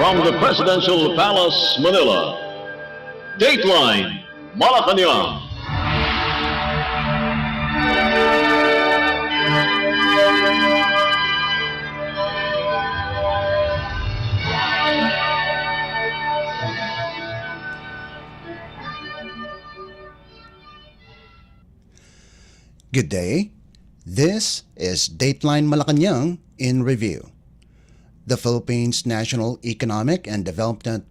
From the Presidential Palace, Manila, Dateline, Malacanang. Good day. This is Dateline Malacanang in review. The Philippines National Economic and Development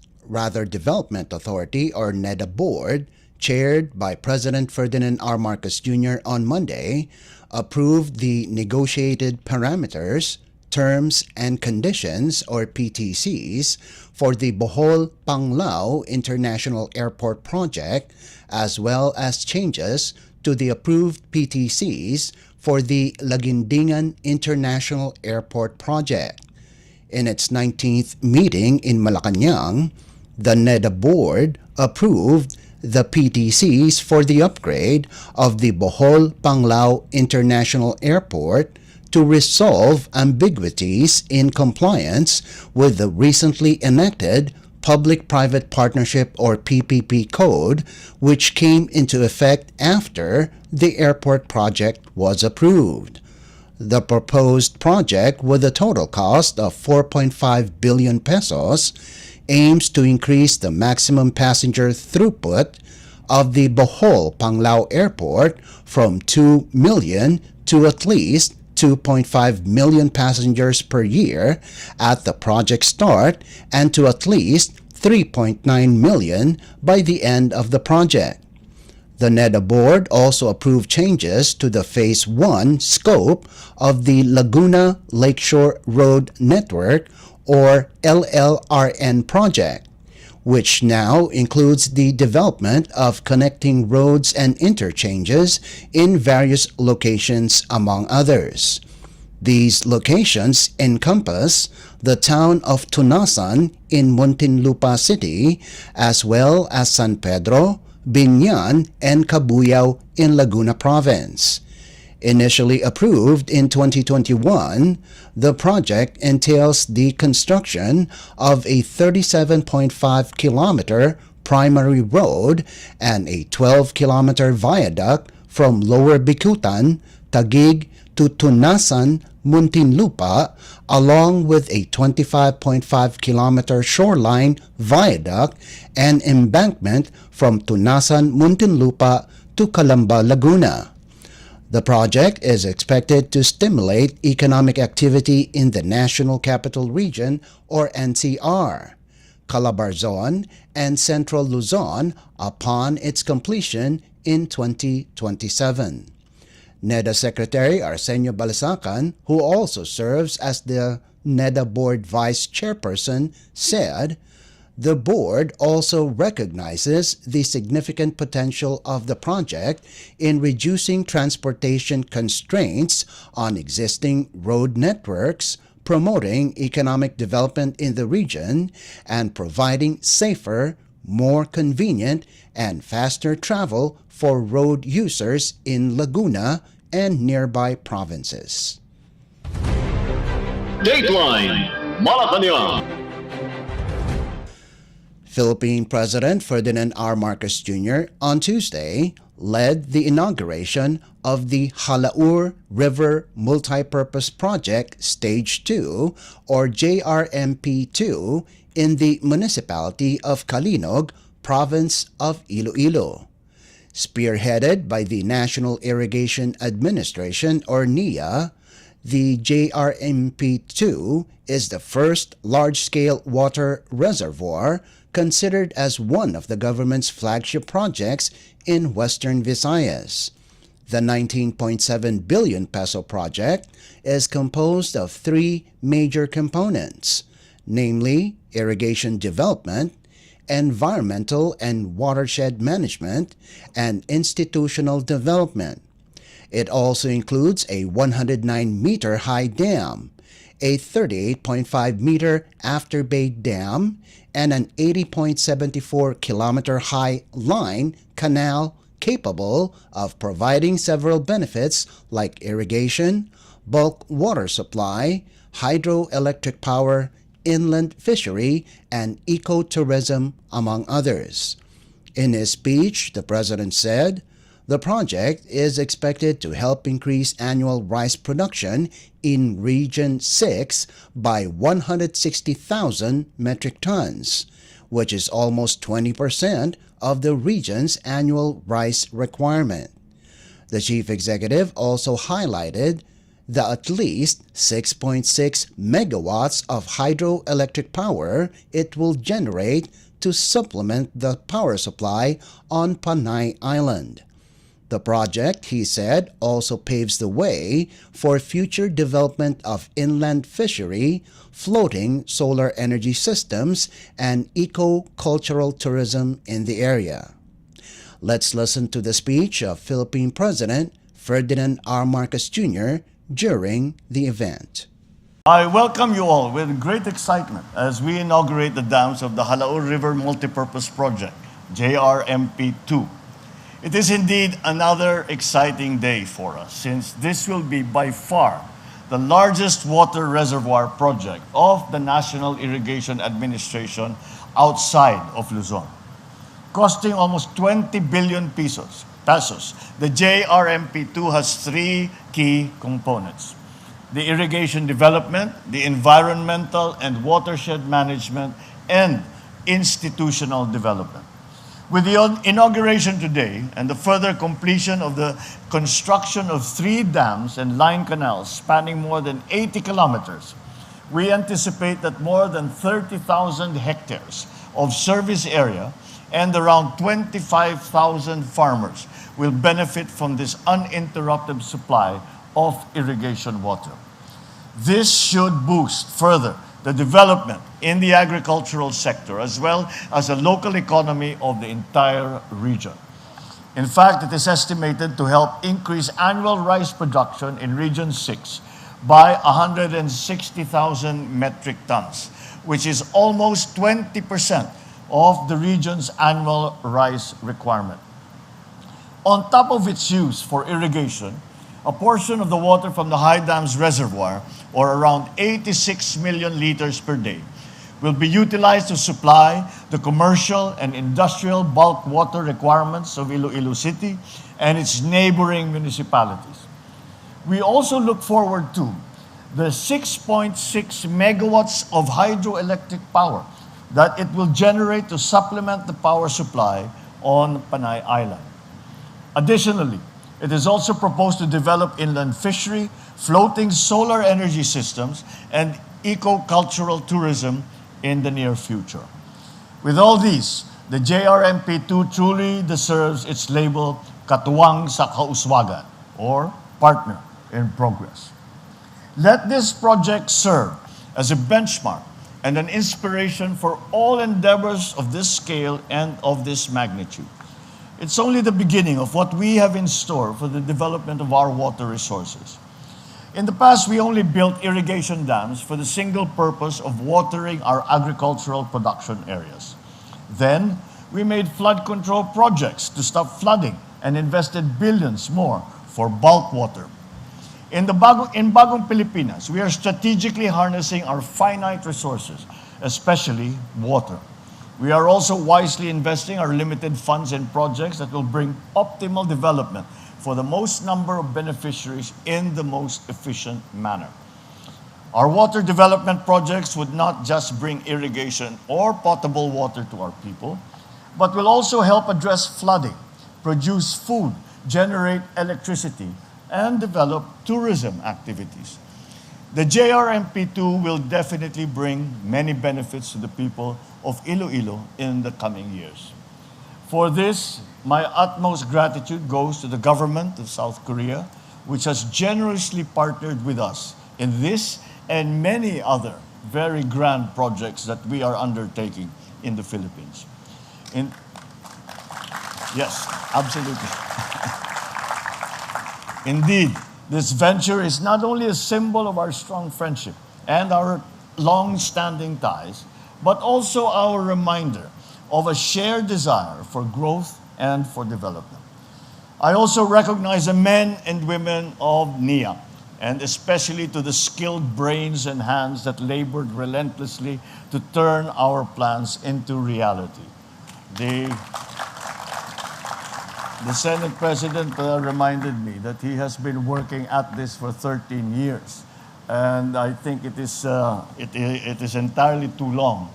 Authority, or NEDA Board, chaired by President Ferdinand R. Marcos Jr. on Monday, approved the negotiated parameters, terms, and conditions, or PTCs, for the Bohol Panglao International Airport project, as well as changes to the approved PTCs for the Laguindingan International Airport project. In its 19th meeting in Malacanang, the NEDA Board approved the PTCs for the upgrade of the Bohol Panglao International Airport to resolve ambiguities in compliance with the recently enacted Public-Private Partnership, or PPP Code, which came into effect after the airport project was approved. The proposed project, with a total cost of 4.5 billion pesos, aims to increase the maximum passenger throughput of the Bohol Panglao Airport from 2 million to at least 2.5 million passengers per year at the project start, and to at least 3.9 million by the end of the project. The NEDA Board also approved changes to the Phase 1 scope of the Laguna Lakeshore Road Network, or LLRN project, which now includes the development of connecting roads and interchanges in various locations, among others. These locations encompass the town of Tunasan in Muntinlupa City, as well as San Pedro, Binyan, and Cabuyao in Laguna Province. Initially approved in 2021, the project entails the construction of a 37.5-kilometer primary road and a 12-kilometer viaduct from Lower Bicutan, Taguig to Tunasan, Muntinlupa, along with a 25.5-kilometer shoreline viaduct and embankment from Tunasan, Muntinlupa to Calamba, Laguna. The project is expected to stimulate economic activity in the National Capital Region, or NCR, Calabarzon, and Central Luzon upon its completion in 2027. NEDA Secretary Arsenio Balasacan, who also serves as the NEDA Board Vice Chairperson, said, "The board also recognizes the significant potential of the project in reducing transportation constraints on existing road networks, promoting economic development in the region, and providing safer, more convenient, and faster travel for road users in Laguna and nearby provinces." Dateline, Malacanang. Philippine President Ferdinand R. Marcos Jr. on Tuesday led the inauguration of the Halaur River Multipurpose Project Stage 2, or JRMP2, in the municipality of Calinog, province of Iloilo. Spearheaded by the National Irrigation Administration, or NIA, the JRMP2 is the first large-scale water reservoir considered as one of the government's flagship projects in Western Visayas. The 19.7 billion peso project is composed of three major components, namely irrigation development, environmental and watershed management, and institutional development. It also includes a 109-meter high dam, a 38.5-meter after-bay dam, and an 80.74-kilometer high line canal capable of providing several benefits like irrigation, bulk water supply, hydroelectric power, inland fishery and ecotourism, among others. In his speech, the president said, the project is expected to help increase annual rice production in Region 6 by 160,000 metric tons, which is almost 20% of the region's annual rice requirement. The chief executive also highlighted the at least 6.6 megawatts of hydroelectric power it will generate to supplement the power supply on Panay Island. The project, he said, also paves the way for future development of inland fishery, floating solar energy systems, and eco-cultural tourism in the area. Let's listen to the speech of Philippine President Ferdinand R. Marcos Jr. during the event. I welcome you all with great excitement as we inaugurate the dams of the Halaur River Multipurpose Project, JRMP2. It is indeed another exciting day for us, since this will be by far the largest water reservoir project of the National Irrigation Administration outside of Luzon. Costing almost 20 billion pesos, the JRMP2 has three key components: the irrigation development, the environmental and watershed management, and institutional development. With the inauguration today and the further completion of the construction of 3 dams and line canals spanning more than 80 kilometers, we anticipate that more than 30,000 hectares of service area and around 25,000 farmers will benefit from this uninterrupted supply of irrigation water. This should boost further the development in the agricultural sector as well as the local economy of the entire region. In fact, it is estimated to help increase annual rice production in Region 6 by 160,000 metric tons, which is almost 20% of the region's annual rice requirement. On top of its use for irrigation, a portion of the water from the High Dams Reservoir, or around 86 million liters per day, will be utilized to supply the commercial and industrial bulk water requirements of Iloilo City and its neighboring municipalities. We also look forward to the 6.6 megawatts of hydroelectric power that it will generate to supplement the power supply on Panay Island. Additionally, it is also proposed to develop inland fishery, floating solar energy systems, and eco-cultural tourism in the near future. With all these, the JRMP2 truly deserves its label Katuwang sa Kauswagan, or Partner in Progress. Let this project serve as a benchmark and an inspiration for all endeavors of this scale and of this magnitude. It's only the beginning of what we have in store for the development of our water resources. In the past, we only built irrigation dams for the single purpose of watering our agricultural production areas. Then, we made flood control projects to stop flooding and invested billions more for bulk water. In Bagong Pilipinas, we are strategically harnessing our finite resources, especially water. We are also wisely investing our limited funds in projects that will bring optimal development for the most number of beneficiaries in the most efficient manner. Our water development projects would not just bring irrigation or potable water to our people, but will also help address flooding, produce food, generate electricity, and develop tourism activities. The JRMP2 will definitely bring many benefits to the people of Iloilo in the coming years. For this, my utmost gratitude goes to the government of South Korea, which has generously partnered with us in this and many other very grand projects that we are undertaking in the Philippines. Yes, absolutely. Indeed, this venture is not only a symbol of our strong friendship and our long-standing ties, but also our reminder of a shared desire for growth and for development. I also recognize the men and women of NIA and especially to the skilled brains and hands that labored relentlessly to turn our plans into reality. The Senate President reminded me that he has been working at this for 13 years. And I think it is entirely too long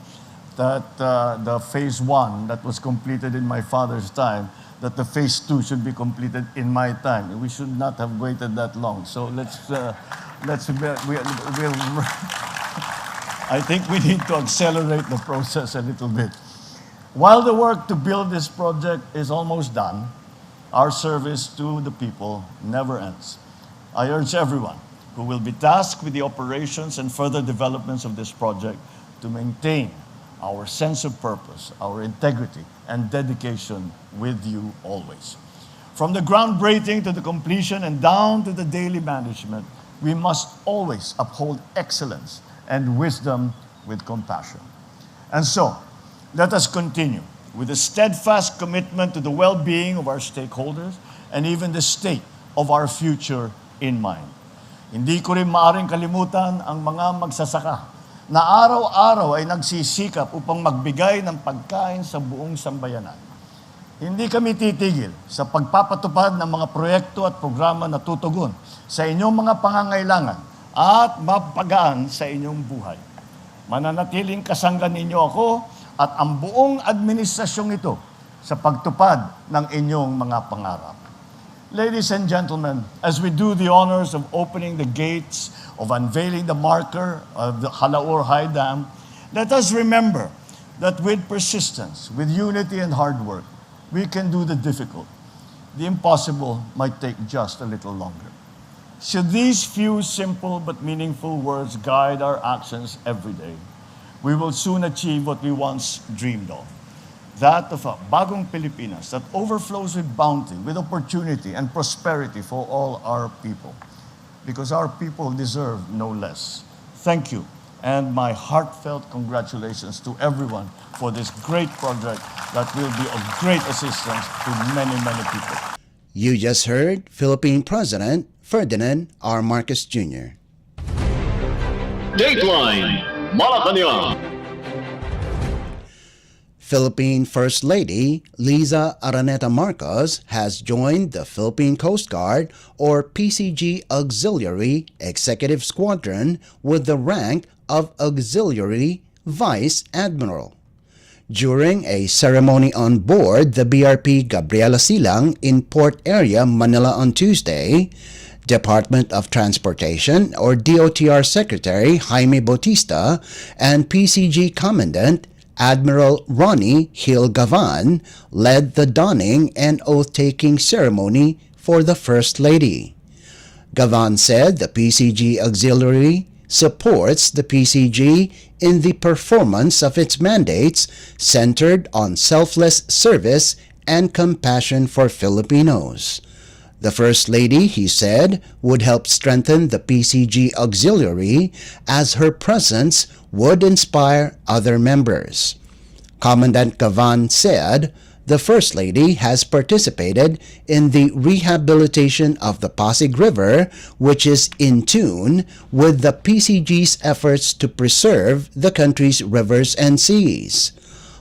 that the phase 1 that was completed in my father's time, that the phase 2 should be completed in my time. We should not have waited that long. So I think we need to accelerate the process a little bit. While the work to build this project is almost done, our service to the people never ends. I urge everyone who will be tasked with the operations and further developments of this project to maintain our sense of purpose, our integrity, and dedication with you always. From the groundbreaking to the completion and down to the daily management, we must always uphold excellence and wisdom with compassion. And so, let us continue with a steadfast commitment to the well-being of our stakeholders and even the state of our future in mind. Hindi ko rin maaaring kalimutan ang mga magsasaka na araw-araw ay nagsisikap upang magbigay ng pagkain sa buong sambayanan. Hindi kami titigil sa pagpapatupad ng mga proyekto at programa na tutugon sa inyong mga pangangailangan at mapagaan sa inyong buhay. Mananatiling kasangga ninyo ako at ang buong administrasyong ito sa pagtupad ng inyong mga pangarap. Ladies and gentlemen, as we do the honors of opening the gates, of unveiling the marker of the Halaur High Dam, let us remember that with persistence, with unity and hard work, we can do the difficult. The impossible might take just a little longer. Should these few simple but meaningful words guide our actions every day, we will soon achieve what we once dreamed of. That of a bagong Pilipinas that overflows with bounty, with opportunity and prosperity for all our people. Because our people deserve no less. Thank you, and my heartfelt congratulations to everyone for this great project that will be of great assistance to many, many people. You just heard Philippine President Ferdinand R. Marcos Jr. Dateline Malacanang. Philippine First Lady Liza Araneta Marcos has joined the Philippine Coast Guard or PCG Auxiliary Executive Squadron with the rank of Auxiliary Vice Admiral. During a ceremony on board the BRP Gabriela Silang in Port Area, Manila on Tuesday, Department of Transportation or DOTR Secretary Jaime Bautista and PCG Commandant Admiral Ronnie Hill Gavan led the donning and oath-taking ceremony for the First Lady. Gavan said the PCG Auxiliary supports the PCG in the performance of its mandates centered on selfless service and compassion for Filipinos. The First Lady, he said, would help strengthen the PCG Auxiliary as her presence would inspire other members. Commandant Gavan said the First Lady has participated in the rehabilitation of the Pasig River, which is in tune with the PCG's efforts to preserve the country's rivers and seas.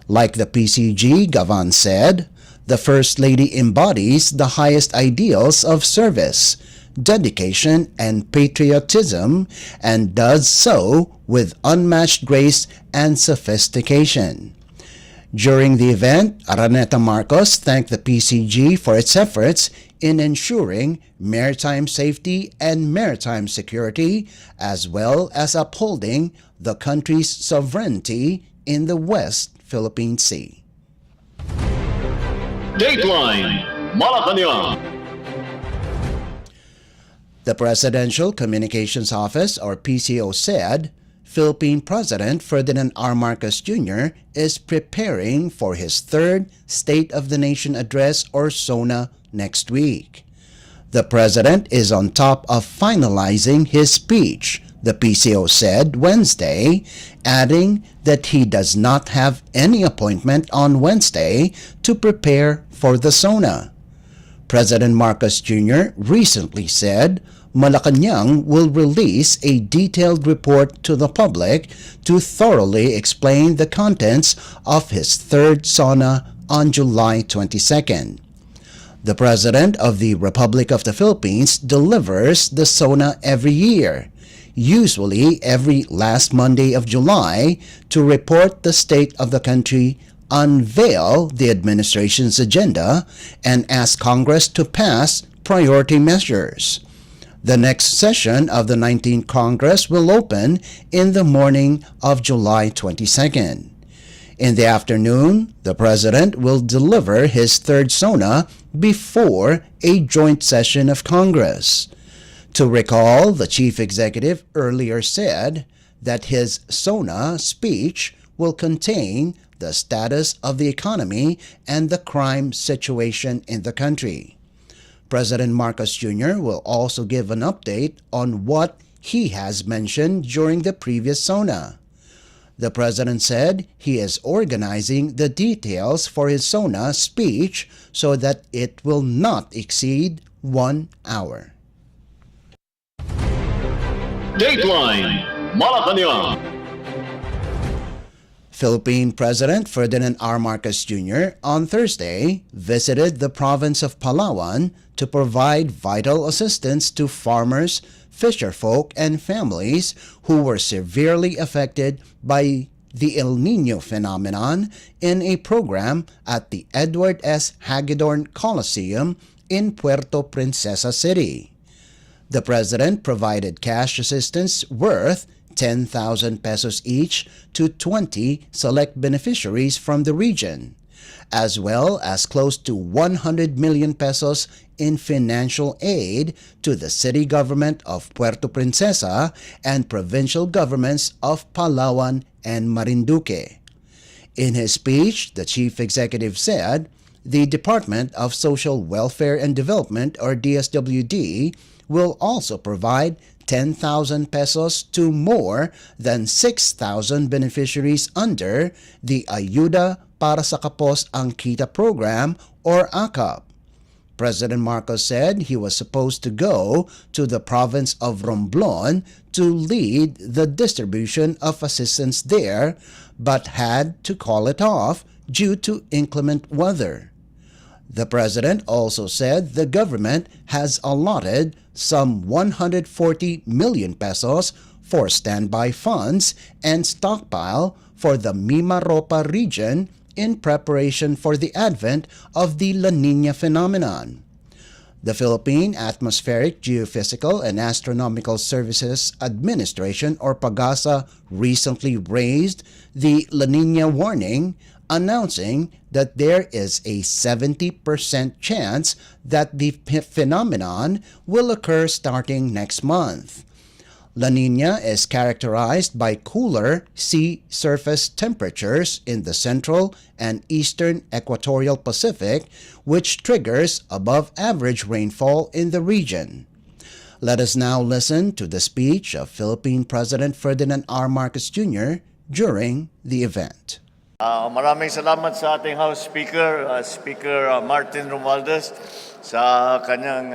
Like the PCG, Gavan said, the First Lady embodies the highest ideals of service, dedication, and patriotism, and does so with unmatched grace and sophistication. During the event, Araneta Marcos thanked the PCG for its efforts in ensuring maritime safety and maritime security, as well as upholding the country's sovereignty in the West Philippine Sea. Dateline Malacanang. The Presidential Communications Office or PCO said Philippine President Ferdinand R. Marcos Jr. is preparing for his third State of the Nation Address or SONA next week. The President is on top of finalizing his speech, the PCO said Wednesday, adding that he does not have any appointment on Wednesday to prepare for the SONA. President Marcos Jr. recently said Malacanang will release a detailed report to the public to thoroughly explain the contents of his third SONA on July 22nd. The President of the Republic of the Philippines delivers the SONA every year, usually every last Monday of July, to report the state of the country, unveil the administration's agenda, and ask Congress to pass priority measures. The next session of the 19th Congress will open in the morning of July 22nd. In the afternoon, the President will deliver his third SONA before a joint session of Congress. To recall, the Chief Executive earlier said that his SONA speech will contain the status of the economy and the crime situation in the country. President Marcos Jr. will also give an update on what he has mentioned during the previous SONA. The President said he is organizing the details for his SONA speech so that it will not exceed 1 hour. Dateline Malacanang. Philippine President Ferdinand R. Marcos Jr. on Thursday visited the province of Palawan to provide vital assistance to farmers, fisherfolk, and families who were severely affected by the El Nino phenomenon in a program at the Edward S. Hagedorn Coliseum in Puerto Princesa City. The President provided cash assistance worth 10,000 pesos each to 20 select beneficiaries from the region, as well as close to 100 million pesos in financial aid to the city government of Puerto Princesa and provincial governments of Palawan and Marinduque. In his speech, the Chief Executive said the Department of Social Welfare and Development, or DSWD, will also provide 10,000 pesos to more than 6,000 beneficiaries under the Ayuda para sa Kapos ang Kita program, or AKAP. President Marcos said he was supposed to go to the province of Romblon to lead the distribution of assistance there, but had to call it off due to inclement weather. The President also said the government has allotted some 140 million pesos for standby funds and stockpile for the Mimaropa region in preparation for the advent of the La Nina phenomenon. The Philippine Atmospheric, Geophysical, and Astronomical Services Administration, or PAGASA, recently raised the La Nina warning, announcing that there is a 70% chance that the phenomenon will occur starting next month. La Nina is characterized by cooler sea surface temperatures in the central and eastern equatorial Pacific, which triggers above-average rainfall in the region. Let us now listen to the speech of Philippine President Ferdinand R. Marcos Jr. during the event. Maraming salamat sa ating House Speaker, Speaker Martin Romualdez, sa kanyang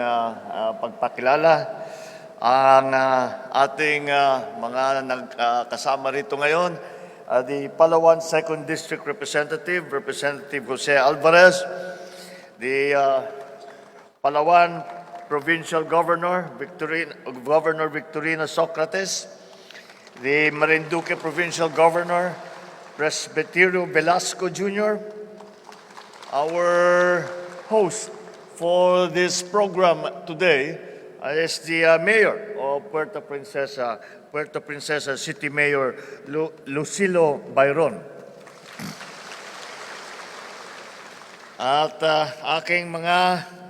pagpakilala. Ang ating mga nagkasama rito ngayon, the Palawan 2nd District Representative, Representative Jose Alvarez, the Palawan Provincial Governor, Governor Victorino Socrates, the Marinduque Provincial Governor, Presbiterio Velasco Jr., our host for this program today is the Mayor of Puerto Princesa City Mayor Lucilo Bayron. At aking mga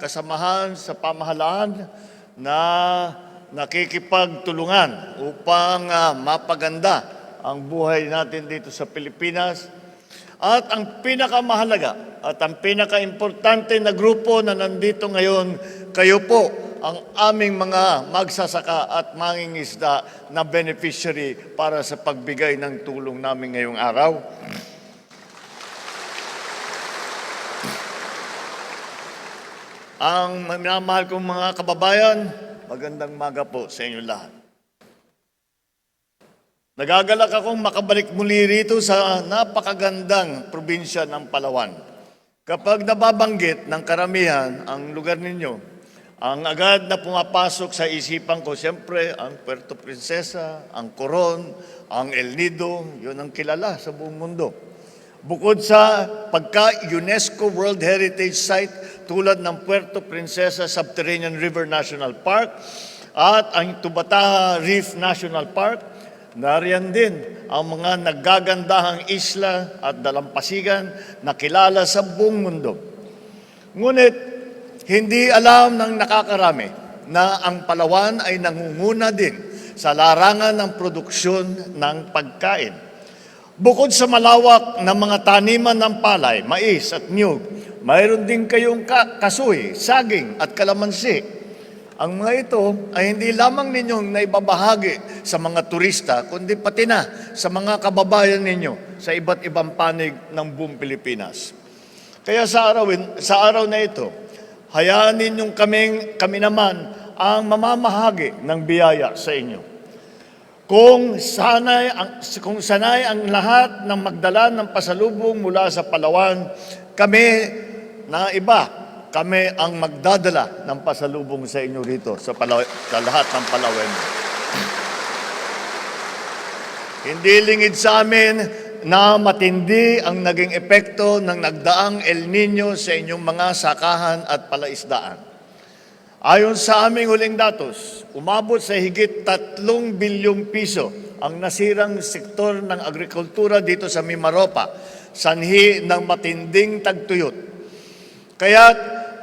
kasamahan sa pamahalaan na nakikipagtulungan upang mapaganda ang buhay natin dito sa Pilipinas. At ang pinakamahalaga at ang pinakaimportante na grupo na nandito ngayon, kayo po, ang aming mga magsasaka at mangingisda na beneficiary para sa pagbigay ng tulong namin ngayong araw. Ang minamahal kong mga kababayan, Magandang maga po sa inyo lahat. Nagagalak akong makabalik muli rito sa napakagandang probinsya ng Palawan. Kapag nababanggit ng karamihan ang lugar ninyo, ang agad na pumapasok sa isipan ko, siyempre, ang Puerto Princesa, ang Coron, ang El Nido, yun ang kilala sa buong mundo. Bukod sa pagka-UNESCO World Heritage Site tulad ng Puerto Princesa Subterranean River National Park at ang Tubataha Reef National Park, nariyan din ang mga naggagandahang isla at dalampasigan na kilala sa buong mundo. Ngunit, hindi alam ng nakakarami na ang Palawan ay nangunguna din sa larangan ng produksyon ng pagkain. Bukod sa malawak na mga taniman ng palay, mais at niyog, mayroon din kayong kasoy, saging at kalamansi. Ang mga ito ay hindi lamang ninyong naibabahagi sa mga turista, kundi pati na sa mga kababayan ninyo sa iba't ibang panig ng buong Pilipinas. Kaya sa araw na ito, hayaan ninyong kami naman ang mamamahagi ng biyaya sa inyo. Kung sanay ang lahat ng magdala ng pasalubong mula sa Palawan, kami ang magdadala ng pasalubong sa inyo rito sa lahat ng Palawan. Hindi lingid sa amin na matindi ang naging epekto ng nagdaang El Nino sa inyong mga sakahan at palaisdaan. Ayon sa aming huling datos, umabot sa higit 3 bilyong piso ang nasirang sektor ng agrikultura dito sa Mimaropa, sanhi ng matinding tagtuyot. Kaya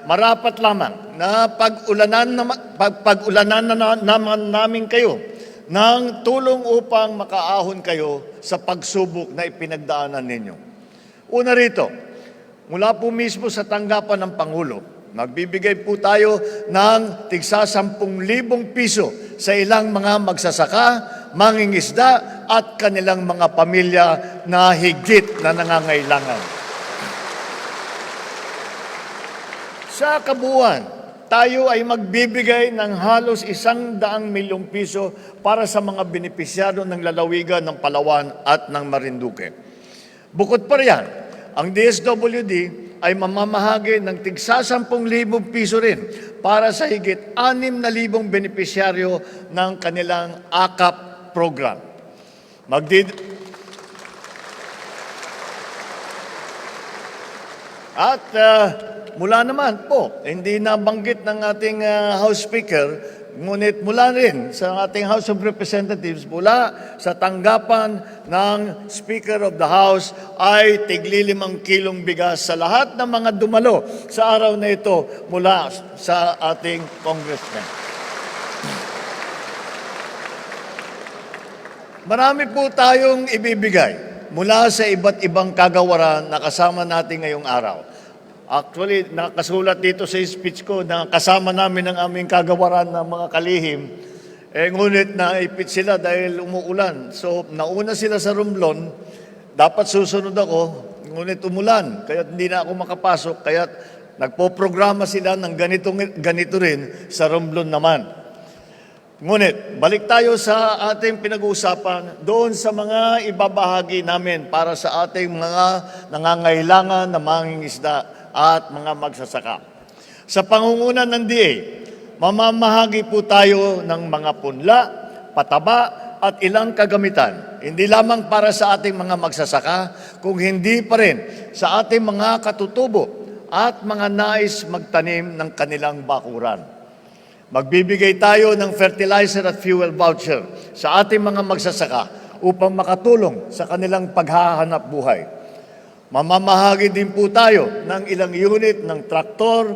marapat lamang na pag-ulanan naman namin kayo ng tulong upang makaahon kayo sa pagsubok na ipinagdaanan ninyo. Una rito, mula po mismo sa tanggapan ng Pangulo, magbibigay po tayo ng tigsa 10,000 piso sa ilang mga magsasaka, mangingisda at kanilang mga pamilya na higit na nangangailangan. Sa kabuuan, tayo ay magbibigay ng halos 100 milyong piso para sa mga benepisyado ng lalawigan ng Palawan at ng Marinduque. Bukod pa riyan, ang DSWD ay mamamahagi ng tigsa 10,000 piso rin para sa higit 6,000 benepisyaryo ng kanilang AKAP program. Mula naman po, hindi nabanggit ng ating House Speaker, ngunit mula rin sa ating House of Representatives, mula sa tanggapan ng Speaker of the House ay tigli 5 kilong bigas sa lahat ng mga dumalo sa araw na ito mula sa ating Congressman. Marami po tayong ibibigay mula sa iba't ibang kagawaran na kasama natin ngayong araw. Actually, nakasulat dito sa speech ko na kasama namin ang aming kagawaran ng mga kalihim. Ngunit naipit sila dahil umuulan. So, nauna sila sa Romblon. Dapat susunod ako, ngunit umulan. Kaya hindi na ako makapasok. Kaya nagpo-programa sila ng ganito rin sa Romblon naman. Ngunit, balik tayo sa ating pinag-uusapan doon sa mga ibabahagi namin para sa ating mga nangangailangan na mangingisda at mga magsasaka. Sa pangunguna ng DA, mamamahagi po tayo ng mga punla, pataba at ilang kagamitan. Hindi lamang para sa ating mga magsasaka, kung hindi pa rin sa ating mga katutubo at mga nais magtanim ng kanilang bakuran. Magbibigay tayo ng fertilizer at fuel voucher sa ating mga magsasaka upang makatulong sa kanilang paghahanap buhay. Mamamahagi din po tayo ng ilang unit ng traktor,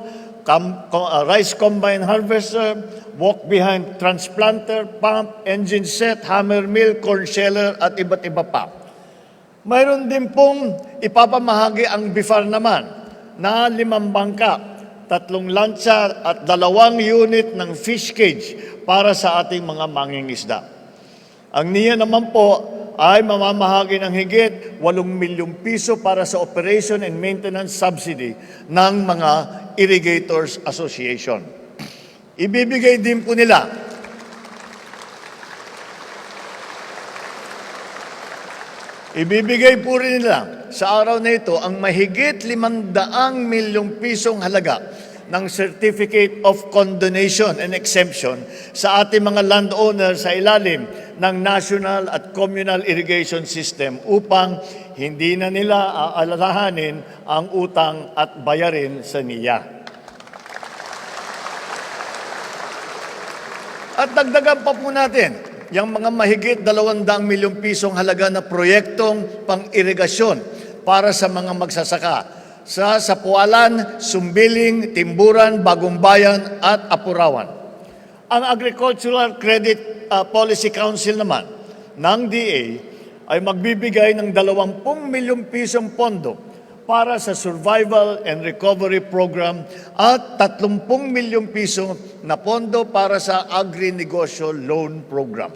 rice combine harvester, walk-behind transplanter, pump, engine set, hammer mill, corn sheller at iba't iba pa. Mayroon din pong ipapamahagi ang BIFAR naman na 5 bangka, 3 lansa at 2 unit ng fish cage para sa ating mga mangingisda. Ang NIA naman po ay mamamahagi ng higit 8 milyong piso para sa operation and maintenance subsidy ng mga Irrigators Association. Ibibigay din po nila rin nila sa araw na ito ang mahigit 500 milyong pisong halaga ng Certificate of Condonation and Exemption sa ating mga landowner sa ilalim ng National at Communal Irrigation System upang hindi na nila aalalahanin ang utang at bayarin sa NIA. At dagdagan pa po natin yung mga mahigit 200 milyong pisong halaga na proyektong pang-irigasyon para sa mga magsasaka sa Sapualan, Sumbiling, Timburan, Bagong Bayan at Apurawan. Ang Agricultural Credit Policy Council naman ng DA ay magbibigay ng 20 milyong pisong pondo para sa Survival and Recovery Program at 30 milyong piso na pondo para sa Agri-Negosyo Loan Program.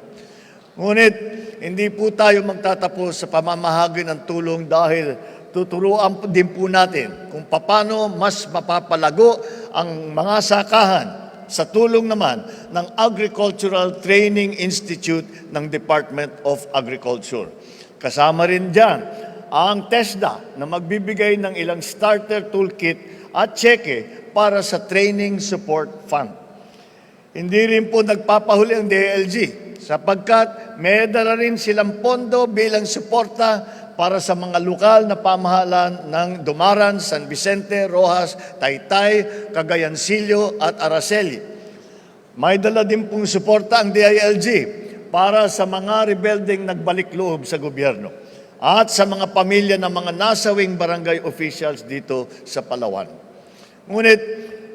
Ngunit, hindi po tayo magtatapos sa pamamahagi ng tulong dahil tuturuan din po natin kung paano mas mapapalago ang mga sakahan sa tulong naman ng Agricultural Training Institute ng Department of Agriculture. Kasama rin dyan ang TESDA na magbibigay ng ilang starter toolkit at cheque para sa Training Support Fund. Hindi rin po nagpapahuli ang DILG sapagkat may dala rin silang pondo bilang suporta para sa mga lokal na pamahalaan ng Dumaran, San Vicente, Rojas, Taytay, Cagayancillo at Araceli. May dala din pong suporta ang DILG para sa mga rebelding nagbalik loob sa gobyerno at sa mga pamilya ng mga nasawing barangay officials dito sa Palawan. Ngunit,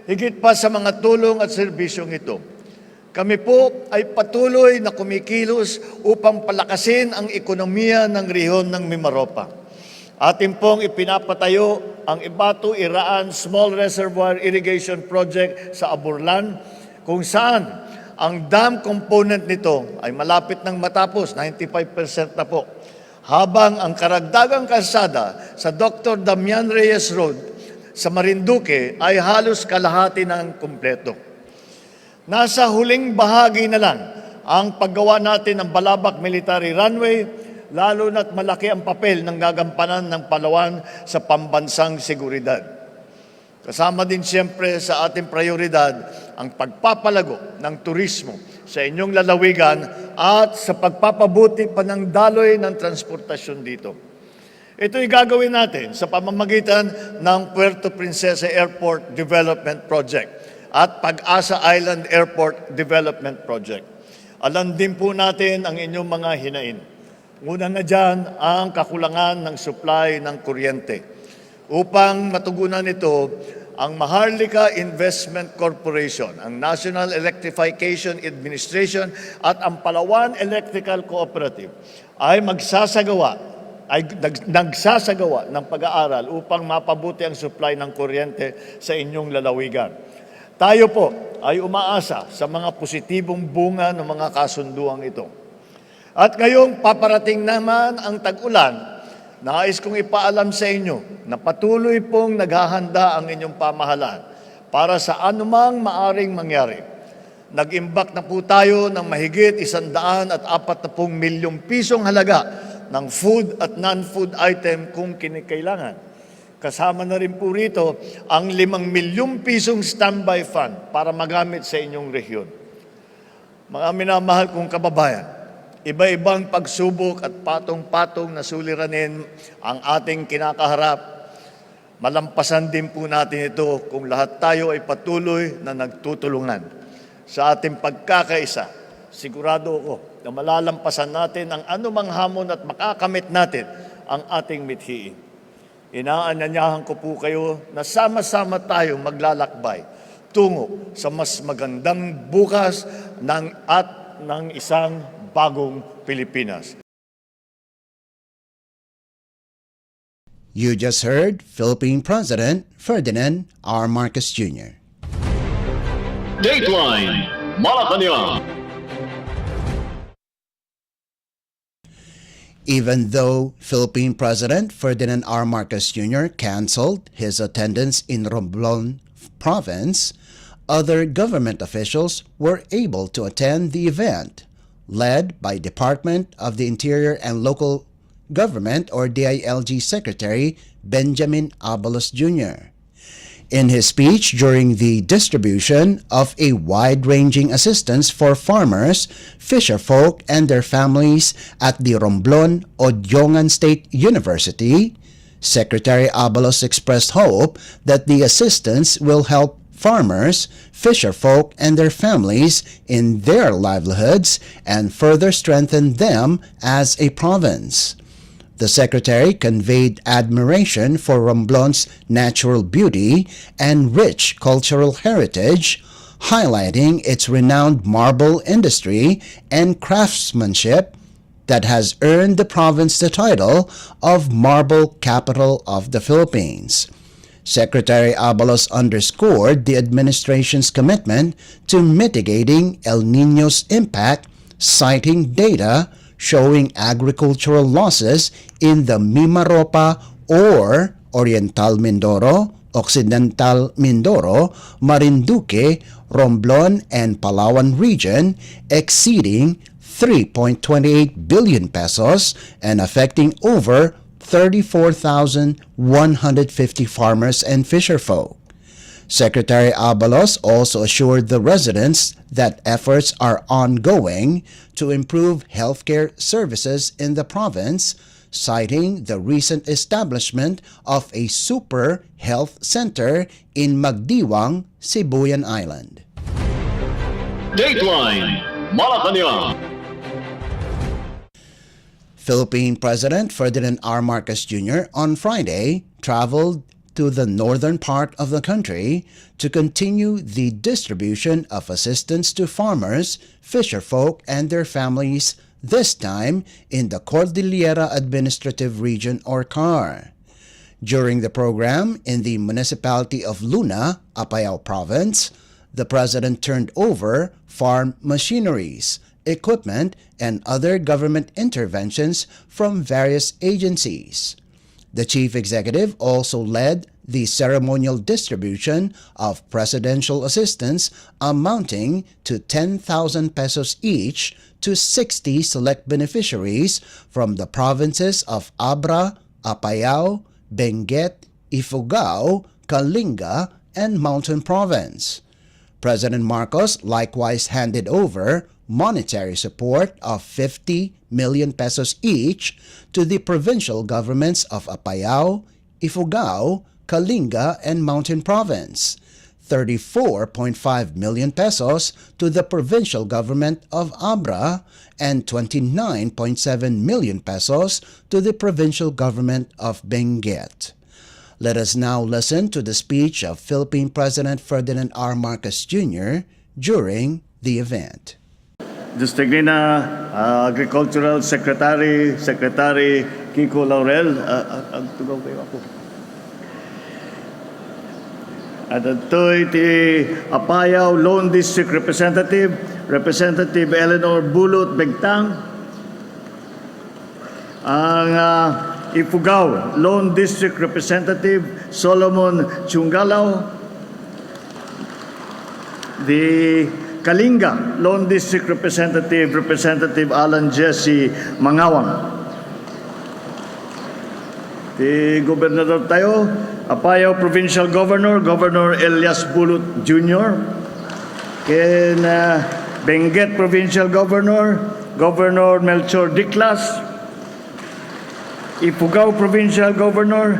higit pa sa mga tulong at serbisyong ito, kami po ay patuloy na kumikilos upang palakasin ang ekonomiya ng rehiyon ng Mimaropa. Atin pong ipinapatayo ang Ibatu-Iraan Small Reservoir Irrigation Project sa Aburlan, kung saan ang dam component nito ay malapit nang matapos, 95% na po. Habang ang karagdagang kalsada sa Dr. Damian Reyes Road sa Marinduque ay halos kalahati ng kumpleto. Nasa huling bahagi na lang ang paggawa natin ng Balabac Military Runway, lalo na't malaki ang papel ng gagampanan ng Palawan sa pambansang seguridad. Kasama din siyempre sa ating prioridad ang pagpapalago ng turismo sa inyong lalawigan at sa pagpapabuti pa ng daloy ng transportasyon dito. Ito'y gagawin natin sa pamamagitan ng Puerto Princesa Airport Development Project at Pag-asa Island Airport Development Project. Alam din po natin ang inyong mga hinain. Una na dyan ang kakulangan ng supply ng kuryente. Upang matugunan ito, ang Maharlika Investment Corporation, ang National Electrification Administration at ang Palawan Electrical Cooperative ay nagsasagawa ng pag-aaral upang mapabuti ang supply ng kuryente sa inyong lalawigan. Tayo po ay umaasa sa mga positibong bunga ng mga kasunduang ito. At ngayong paparating naman ang tag-ulan, nais kong ipaalam sa inyo na patuloy pong naghahanda ang inyong pamahalaan para sa anumang maaring mangyari. Nag-imbak na po tayo ng mahigit 140 milyong pisong halaga ng food at non-food item kung kinikailangan. Kasama na rin po rito ang 5 milyong pisong standby fund para magamit sa inyong rehiyon. Mga minamahal kong kababayan, iba-ibang pagsubok at patong-patong na suliranin ang ating kinakaharap. Malampasan din po natin ito kung lahat tayo ay patuloy na nagtutulungan. Sa ating pagkakaisa, sigurado ako na malalampasan natin ang anumang hamon at makakamit natin ang ating mithiin. Inaanyayahan ko po kayo na sama-sama tayong maglalakbay tungo sa mas magandang bukas ng isang bagong Pilipinas. You just heard Philippine President Ferdinand R. Marcos Jr. Dateline Malacanang. Even though Philippine President Ferdinand R. Marcos Jr. canceled his attendance in Romblon Province, other government officials were able to attend the event, led by Department of the Interior and Local Government or DILG Secretary Benjamin Abalos Jr. In his speech during the distribution of a wide-ranging assistance for farmers, fisherfolk, and their families at the Romblon Odyongan State University, Secretary Abalos expressed hope that the assistance will help farmers, fisherfolk, and their families in their livelihoods and further strengthen them as a province. The Secretary conveyed admiration for Romblon's natural beauty and rich cultural heritage, highlighting its renowned marble industry and craftsmanship that has earned the province the title of Marble Capital of the Philippines. Secretary Abalos underscored the administration's commitment to mitigating El Niño's impact, citing data showing agricultural losses in the Mimaropa or Oriental Mindoro, Occidental Mindoro, Marinduque, Romblon, and Palawan region exceeding 3.28 billion pesos and affecting over 34,150 farmers and fisherfolk. Secretary Abalos also assured the residents that efforts are ongoing to improve healthcare services in the province, citing the recent establishment of a super health center in Magdiwang, Sibuyan Island. Dateline Malacanang. Philippine President Ferdinand R. Marcos Jr. on Friday traveled to the northern part of the country to continue the distribution of assistance to farmers, fisherfolk, and their families, this time in the Cordillera Administrative Region or CAR. During the program in the municipality of Luna, Apayao Province, the President turned over farm machineries, equipment, and other government interventions from various agencies. The Chief Executive also led the ceremonial distribution of presidential assistance amounting to 10,000 pesos each to 60 select beneficiaries from the provinces of Abra, Apayao, Benguet, Ifugao, Kalinga, and Mountain Province. President Marcos likewise handed over monetary support of 50 million pesos each to the provincial governments of Apayao, Ifugao, Kalinga, and Mountain Province, 34.5 million pesos to the provincial government of Abra, and 29.7 million pesos to the provincial government of Benguet. Let us now listen to the speech of Philippine President Ferdinand R. Marcos Jr. during the event. Distinguished Agricultural Secretary Kiko Laurel, tugaw kayo ako. At ito'y Apayao Lone District Representative, Representative Eleanor Bulot Begtang, ang Ifugao Lone District Representative Solomon Chungalao, the Kalinga Lone District Representative, Representative Alan Jesse Mangawang. The Gobernador tayo, Apayao Provincial Governor, Governor Elias Bulot Jr. Ken Benguet Provincial Governor, Governor Melchor Diclas. Ifugao Provincial Governor,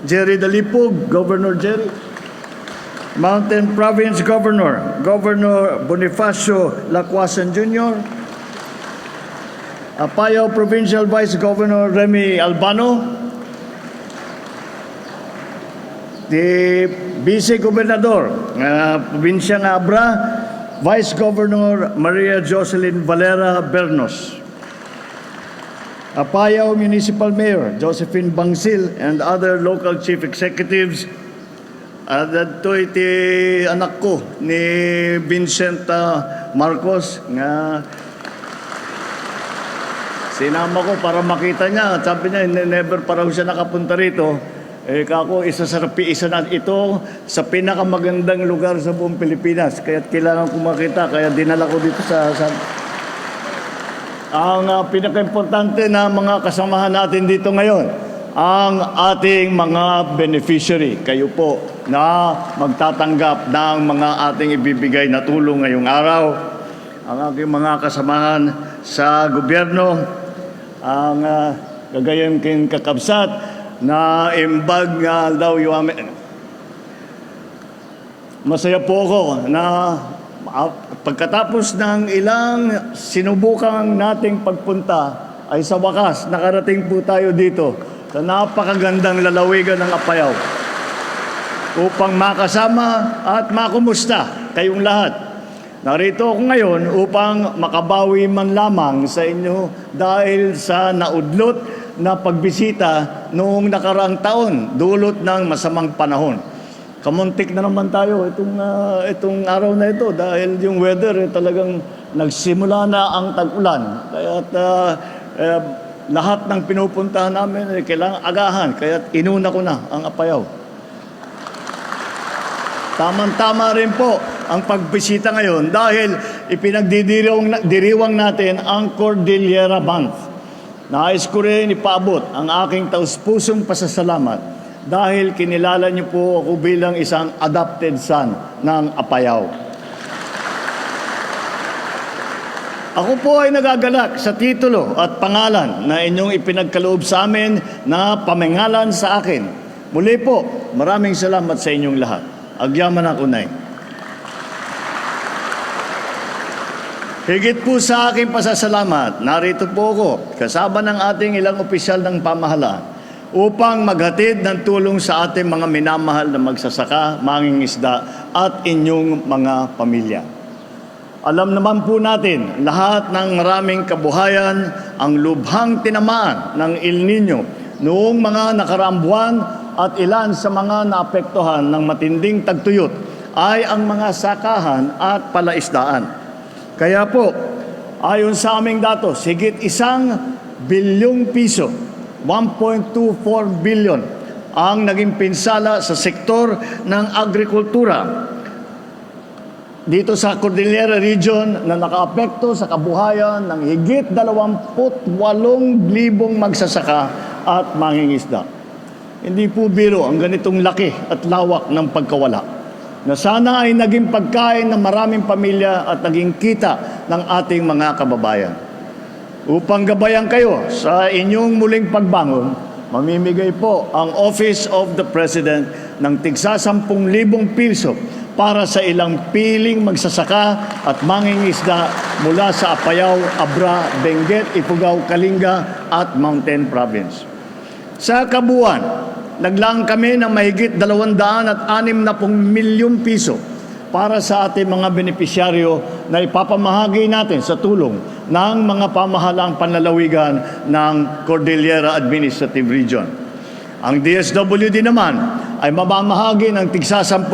Jerry Dalipog, Governor Jerry. Mountain Province Governor, Governor Bonifacio Lacuasan Jr. Apayao Provincial Vice Governor Remy Albano. The Vice Gobernador, Provincia ng Abra, Vice Governor Maria Jocelyn Valera Bernos. Apayao Municipal Mayor Josephine Bangsil and other local chief executives. At ito'y anak ko ni Vincent Marcos nga sinama ko para makita niya. Sabi niya, never pa raw siya nakapunta rito. Kako, isa na ito sa pinakamagandang lugar sa buong Pilipinas. Kaya kailangan ko makita, kaya dinala ko dito Ang pinaka-importante na mga kasamahan natin dito ngayon, ang ating mga beneficiary. Kayo po na magtatanggap ng mga ating ibibigay na tulong ngayong araw. Ang aking mga kasamahan sa gobyerno, ang gagayang king kakabsat, na imbag nga daw yung masaya po ako na pagkatapos ng ilang sinubukang nating pagpunta ay sa wakas nakarating po tayo dito sa napakagandang lalawigan ng Apayao upang makasama at makumusta kayong lahat. Narito ako ngayon upang makabawi man lamang sa inyo dahil sa naudlot na pagbisita noong nakaraang taon dulot ng masamang panahon. Kamuntik na naman tayo itong araw na ito dahil yung weather talagang nagsimula na ang tag-ulan. Kaya lahat ng pinupuntahan namin kailangan agahan. Kaya inuna ko na ang Apayao. Tama-tama rin po ang pagbisita ngayon dahil ipinagdiriwang natin ang Cordillera Month. Nais ko rin ipaabot ang aking taus-pusong pasasalamat dahil kinilala niyo po ako bilang isang adopted son ng Apayao. Ako po ay nagagalak sa titulo at pangalan na inyong ipinagkaloob sa amin na pamangalan sa akin. Muli po, maraming salamat sa inyong lahat. Agyaman ako, Nay. Higit po sa aking pasasalamat, narito po ako, kasama ng ating ilang opisyal ng pamahalaan, upang maghatid ng tulong sa ating mga minamahal na magsasaka, mangingisda, at inyong mga pamilya. Alam naman po natin, lahat ng maraming kabuhayan ang lubhang tinamaan ng El Nino noong mga nakaraang buwan at ilan sa mga naapektuhan ng matinding tagtuyot ay ang mga sakahan at palaisdaan. Kaya po, ayon sa aming datos, higit 1 bilyong piso, 1.24 billion, ang naging pinsala sa sektor ng agrikultura dito sa Cordillera Region na nakaapekto sa kabuhayan ng higit 28,000 magsasaka at mangingisda. Hindi po biro ang ganitong laki at lawak ng pagkawala na sana ay naging pagkain ng maraming pamilya at naging kita ng ating mga kababayan. Upang gabayan kayo sa inyong muling pagbangon, mamimigay po ang Office of the President ng tigsa 10,000 piso para sa ilang piling magsasaka at mangingisda mula sa Apayao, Abra, Benguet, Ifugao, Kalinga at Mountain Province. Sa kabuuan, naglaan kami ng mahigit 260 milyong piso para sa ating mga benepisyaryo na ipapamahagi natin sa tulong ng mga pamahalaang panlalawigan ng Cordillera Administrative Region. Ang DSWD naman ay mamamahagi ng tigsa 10,000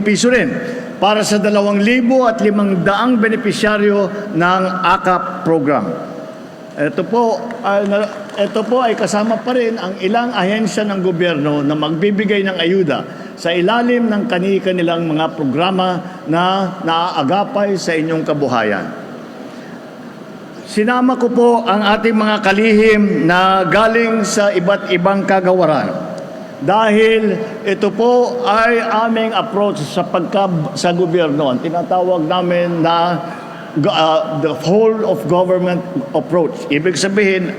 piso rin para sa 2,500 benepisyaryo ng AKAP program. Ito po ay kasama pa rin ang ilang ahensya ng gobyerno na magbibigay ng ayuda sa ilalim ng kani-kanilang mga programa na naaagapay sa inyong kabuhayan. Sinama ko po ang ating mga kalihim na galing sa iba't ibang kagawaran dahil ito po ay aming approach sa gobyerno. Ang tinatawag namin na the whole of government approach. Ibig sabihin,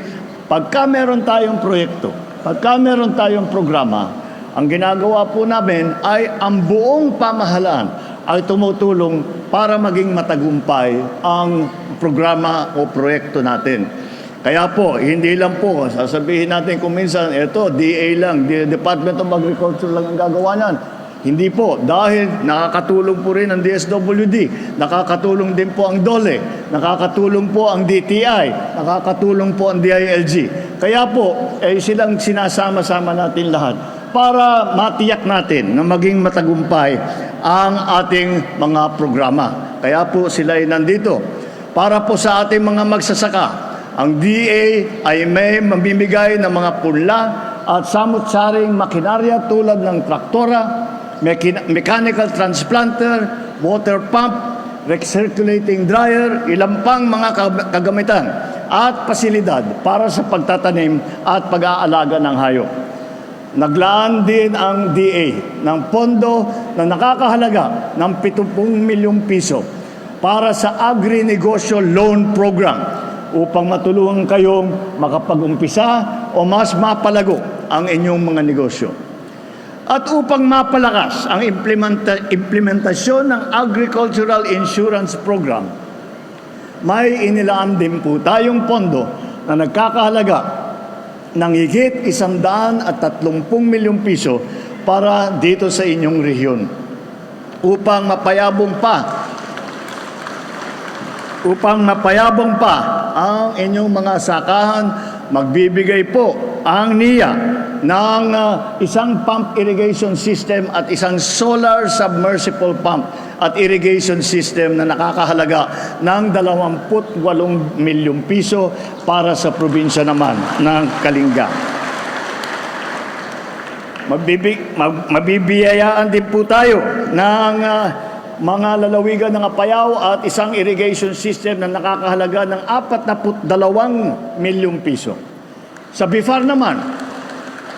pagka meron tayong proyekto, pagka meron tayong programa, ang ginagawa po namin ay ang buong pamahalaan ay tumutulong para maging matagumpay ang programa o proyekto natin. Kaya po, hindi lang po, sasabihin natin kung minsan, ito, DA lang, Department of Agriculture lang ang gagawa niyan. Hindi po, dahil nakakatulong po rin ang DSWD, nakakatulong din po ang DOLE, nakakatulong po ang DTI, nakakatulong po ang DILG. Kaya po, silang sinasama-sama natin lahat para matiyak natin na maging matagumpay ang ating mga programa. Kaya po sila ay nandito. Para po sa ating mga magsasaka, ang DA ay may mamimigay ng mga punla at samut-saring makinarya tulad ng traktora, mechanical transplanter, water pump, recirculating dryer, ilang pang mga kagamitan at pasilidad para sa pagtatanim at pag-aalaga ng hayop. Naglaan din ang DA ng pondo na nakakahalaga ng 70 milyong piso para sa Agri-Negosyo Loan Program upang matulungan kayong makapag-umpisa o mas mapalago ang inyong mga negosyo. At upang mapalakas ang implementasyon ng Agricultural Insurance Program, may inilaan din po tayong pondo na nagkakahalaga ng higit 130 milyong piso para dito sa inyong rehiyon upang mapayabong pa ang inyong mga sakahan. Magbibigay po ang NIA ng isang pump irrigation system at isang solar submersible pump at irrigation system na nakakahalaga ng 28 milyong piso para sa probinsya naman ng Kalinga. Mabibiyayaan din po tayo ng mga lalawigan ng Apayao at isang irrigation system na nakakahalaga ng 42 milyong piso. Sa BIFAR naman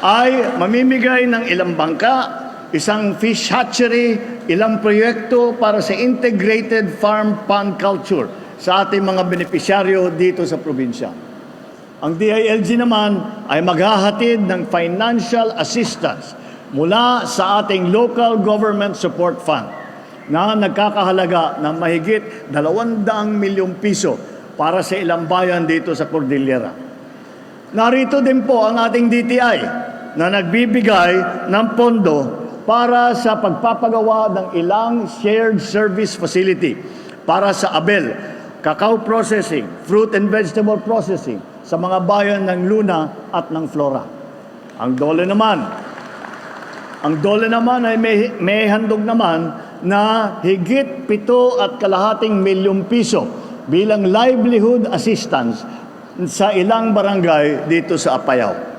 ay mamimigay ng ilang bangka, isang fish hatchery, ilang proyekto para sa integrated farm pond culture sa ating mga benepisyaryo dito sa probinsya. Ang DILG naman ay maghahatid ng financial assistance mula sa ating Local Government Support Fund na nagkakahalaga ng mahigit 200 milyong piso para sa ilang bayan dito sa Cordillera. Narito din po ang ating DTI na nagbibigay ng pondo para sa pagpapagawa ng ilang shared service facility para sa Abel, cacao processing, fruit and vegetable processing sa mga bayan ng Luna at ng Flora. Ang DOLE naman ay may handog naman na higit 7.5 milyong piso bilang livelihood assistance sa ilang barangay dito sa Apayao.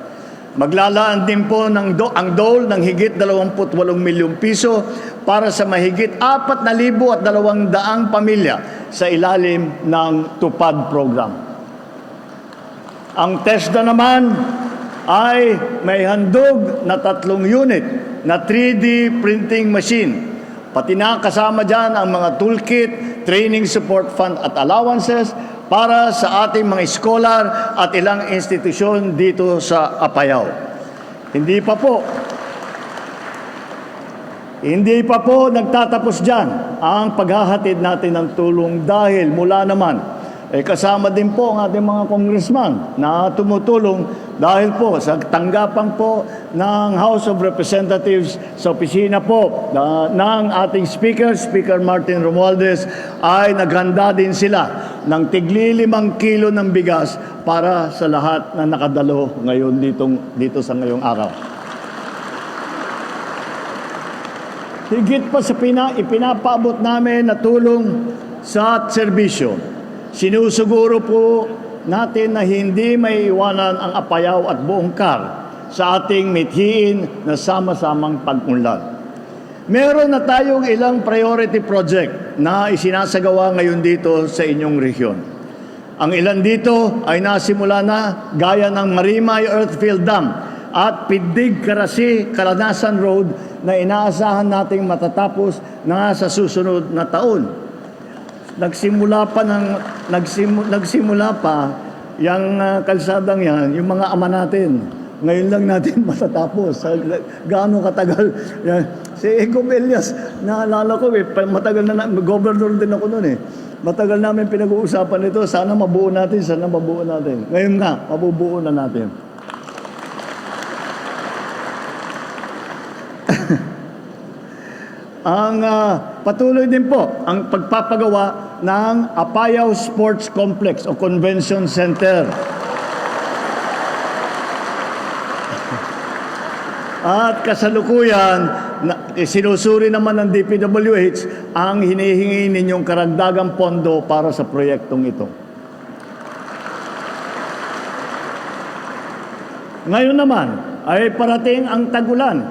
Maglalaan din po ang DOLE ng higit 28 milyong piso para sa mahigit 4,200 pamilya sa ilalim ng TUPAD program. Ang TESDA naman ay may handog na 3 unit na 3D printing machine. Pati na kasama dyan ang mga toolkit, training support fund at allowances para sa ating mga scholar at ilang institusyon dito sa Apayao. Hindi pa po nagtatapos dyan ang paghahatid natin ng tulong dahil mula naman kasama din po ang ating mga congressman na tumutulong dahil po sa tanggapan po ng House of Representatives sa opisina po ng ating Speaker Martin Romualdez ay naghanda din sila ng tigli 5 kilo ng bigas para sa lahat na nakadalo ngayon dito sa ngayong araw. Higit pa sa ipinapaabot namin na tulong sa serbisyo, sinusuguro po natin na hindi may iwanan ang Apayao at buong CAR sa ating mithiin na sama-samang pag-unlad. Meron na tayong ilang priority project na isinasagawa ngayon dito sa inyong rehiyon. Ang ilan dito ay nasimula na gaya ng Marimay Earthfield Dam at Pidig Karasi Kalanasan Road na inaasahan nating matatapos na sa susunod na taon. Nagsimula pa yung kalsadang yan, yung mga ama natin. Ngayon lang natin matatapos. Gaano katagal. Si Ego Melias, naalala ko matagal na, governor din ako noon Matagal namin pinag-uusapan ito. Sana mabuo natin. Ngayon nga, mabubuo na natin. Ang patuloy din po ang pagpapagawa ng Apayao Sports Complex o Convention Center. At kasalukuyan, sinusuri naman ng DPWH ang hinihingi ninyong karagdagang pondo para sa proyektong ito. Ngayon naman, ay parating ang tagulan.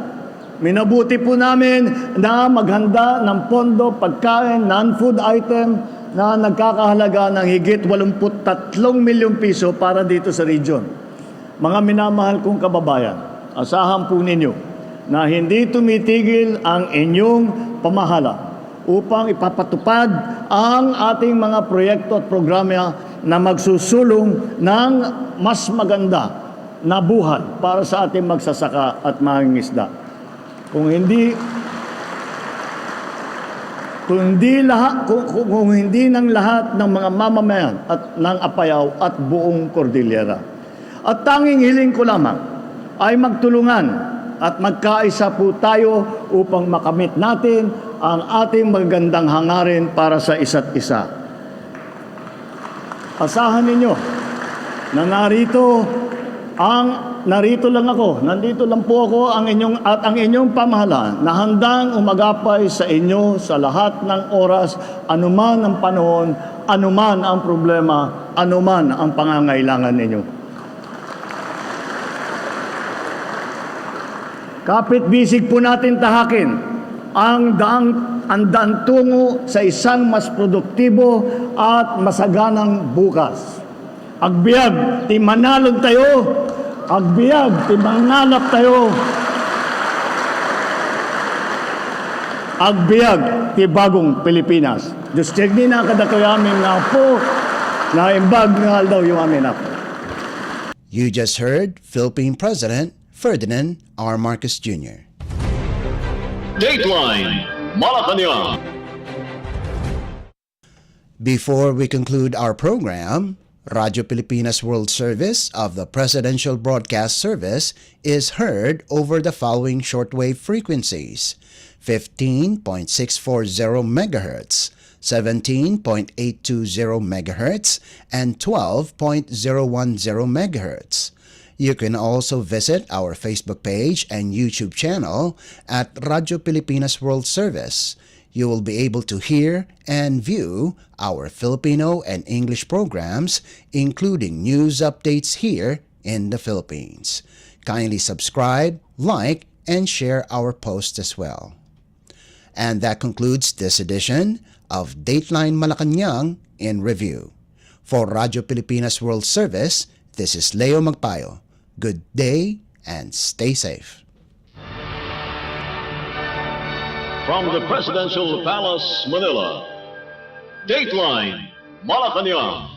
Minabuti po namin na maghanda ng pondo, pagkain, non-food item na nagkakahalaga ng higit 83 milyong piso para dito sa region. Mga minamahal kong kababayan, asahan po ninyo na hindi tumitigil ang inyong pamahala upang ipapatupad ang ating mga proyekto at programa na magsusulong ng mas maganda na buhay para sa ating magsasaka at mangingisda. Kung hindi ng lahat ng mga mamamayan at ng Apayao at buong Cordillera. At tanging hiling ko lamang ay magtulungan at magkaisa po tayo upang makamit natin ang ating magandang hangarin para sa isa't isa. Asahan ninyo na narito lang ako, nandito lang po ako ang inyong pamahalaan na handang umagapay sa inyo sa lahat ng oras, anuman ang panahon, anuman ang problema, anuman ang pangangailangan ninyo. Kapit-bisig po natin tahakin ang daan tungo sa isang mas produktibo at masaganang bukas. Agbiag, ti manalog tayo. Agbiag, ti mangalap tayo. Agbiag, ti bagong Pilipinas. Diyos tigni na kadatoy amin nga po na imbag nga daw yung amin ako. You just heard Philippine President Ferdinand R. Marcos Jr. Dateline Malacanang. Before we conclude our program, Radyo Pilipinas World Service of the Presidential Broadcast Service is heard over the following shortwave frequencies: 15.640 MHz, 17.820 MHz, and 12.010 MHz. You can also visit our Facebook page and YouTube channel at Radyo Pilipinas World Service. You will be able to hear and view our Filipino and English programs, including news updates here in the Philippines. Kindly subscribe, like, and share our posts as well. And that concludes this edition of Dateline Malacanang in Review. For Radyo Pilipinas World Service, this is Leo Magpayo. Good day and stay safe. From the Presidential Palace, Manila, Dateline Malacanang.